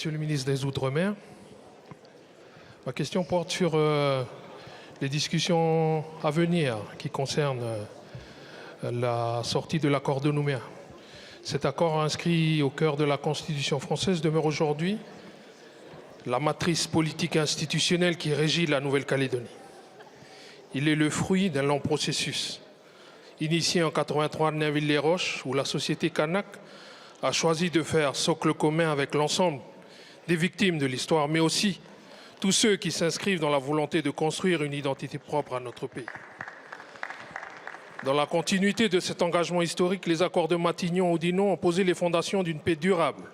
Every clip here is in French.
Monsieur le ministre des Outre-mer, ma question porte sur les discussions à venir qui concernent la sortie de l'accord de Nouméa. Cet accord inscrit au cœur de la Constitution française demeure aujourd'hui la matrice politique et institutionnelle qui régit la Nouvelle-Calédonie. Il est le fruit d'un long processus, initié en 1983 à Nainville-les-Roches, où la société kanak a choisi de faire socle commun avec l'ensemble des victimes de l'histoire, mais aussi tous ceux qui s'inscrivent dans la volonté de construire une identité propre à notre pays. Dans la continuité de cet engagement historique, les accords de Matignon-Oudinot ont posé les fondations d'une paix durable,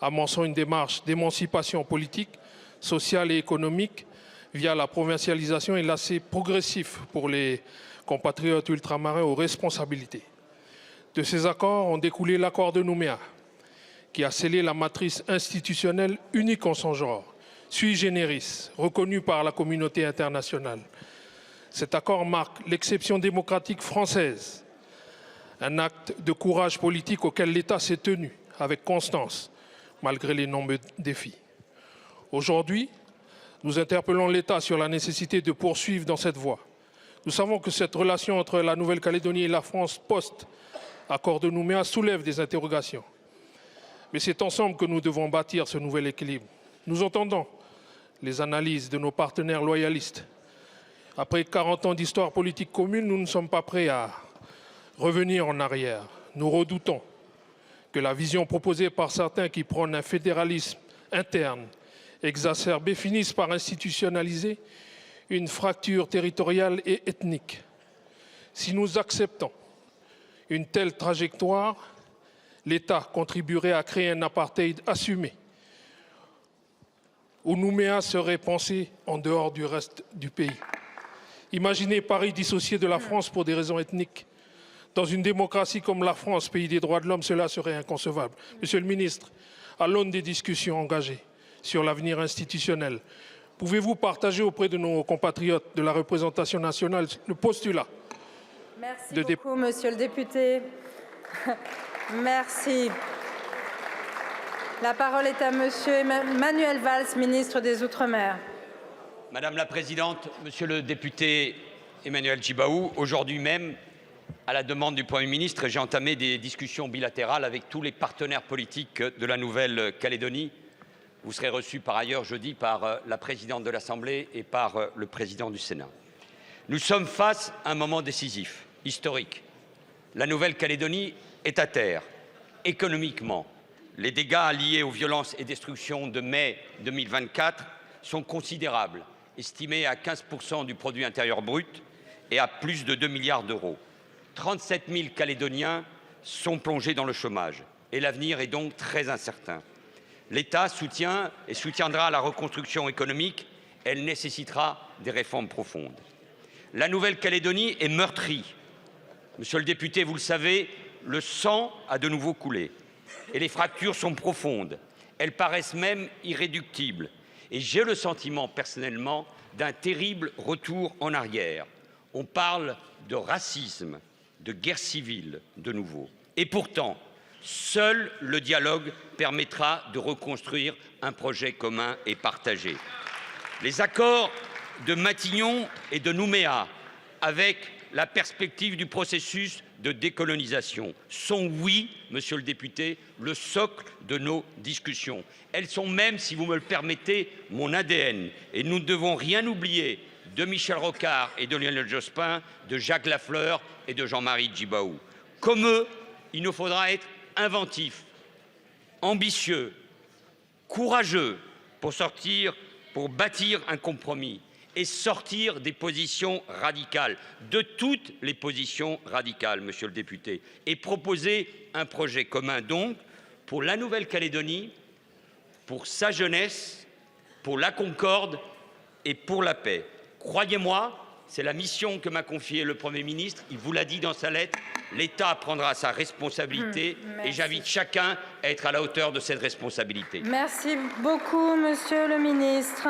amorçant une démarche d'émancipation politique, sociale et économique via la provincialisation et l'accès progressif pour les compatriotes ultramarins aux responsabilités. De ces accords ont découlé l'accord de Nouméa, qui a scellé la matrice institutionnelle unique en son genre, sui generis, reconnue par la communauté internationale. Cet accord marque l'exception démocratique française, un acte de courage politique auquel l'État s'est tenu avec constance, malgré les nombreux défis. Aujourd'hui, nous interpellons l'État sur la nécessité de poursuivre dans cette voie. Nous savons que cette relation entre la Nouvelle-Calédonie et la France post-accord de Nouméa soulève des interrogations. Mais c'est ensemble que nous devons bâtir ce nouvel équilibre. Nous entendons les analyses de nos partenaires loyalistes. Après 40 ans d'histoire politique commune, nous ne sommes pas prêts à revenir en arrière. Nous redoutons que la vision proposée par certains qui prônent un fédéralisme interne exacerbé finisse par institutionnaliser une fracture territoriale et ethnique. Si nous acceptons une telle trajectoire, l'État contribuerait à créer un apartheid assumé, où Nouméa serait pensé en dehors du reste du pays. Imaginez Paris dissocié de la France pour des raisons ethniques. Dans une démocratie comme la France, pays des droits de l'homme, cela serait inconcevable. Monsieur le ministre, à l'aune des discussions engagées sur l'avenir institutionnel, pouvez-vous partager auprès de nos compatriotes de la représentation nationale le postulat? Merci beaucoup, monsieur le député. Merci. La parole est à monsieur Manuel Valls, ministre des Outre-mer. Madame la Présidente, Monsieur le député Emmanuel Tjibaou, aujourd'hui même, à la demande du Premier ministre, j'ai entamé des discussions bilatérales avec tous les partenaires politiques de la Nouvelle-Calédonie. Vous serez reçu par ailleurs jeudi par la Présidente de l'Assemblée et par le Président du Sénat. Nous sommes face à un moment décisif, historique. La Nouvelle-Calédonie est à terre, économiquement. Les dégâts liés aux violences et destructions de mai 2024 sont considérables, estimés à 15% du produit intérieur brut et à plus de 2 milliards d'euros. 37 000 Calédoniens sont plongés dans le chômage et l'avenir est donc très incertain. L'État soutient et soutiendra la reconstruction économique. Elle nécessitera des réformes profondes. La Nouvelle-Calédonie est meurtrie. Monsieur le député, vous le savez, le sang a de nouveau coulé et les fractures sont profondes. Elles paraissent même irréductibles. Et j'ai le sentiment, personnellement, d'un terrible retour en arrière. On parle de racisme, de guerre civile, de nouveau. Et pourtant, seul le dialogue permettra de reconstruire un projet commun et partagé. Les accords de Matignon et de Nouméa, avec la perspective du processus de décolonisation, sont, oui, monsieur le député, le socle de nos discussions. Elles sont même, si vous me le permettez, mon ADN. Et nous ne devons rien oublier de Michel Rocard et de Lionel Jospin, de Jacques Lafleur et de Jean-Marie Tjibaou. Comme eux, il nous faudra être inventifs, ambitieux, courageux pour bâtir un compromis et sortir des positions radicales, de toutes les positions radicales, monsieur le député, et proposer un projet commun donc pour la Nouvelle-Calédonie, pour sa jeunesse, pour la concorde et pour la paix. Croyez-moi, c'est la mission que m'a confiée le Premier ministre. Il vous l'a dit dans sa lettre, l'État prendra sa responsabilité et j'invite chacun à être à la hauteur de cette responsabilité. Merci beaucoup, monsieur le ministre.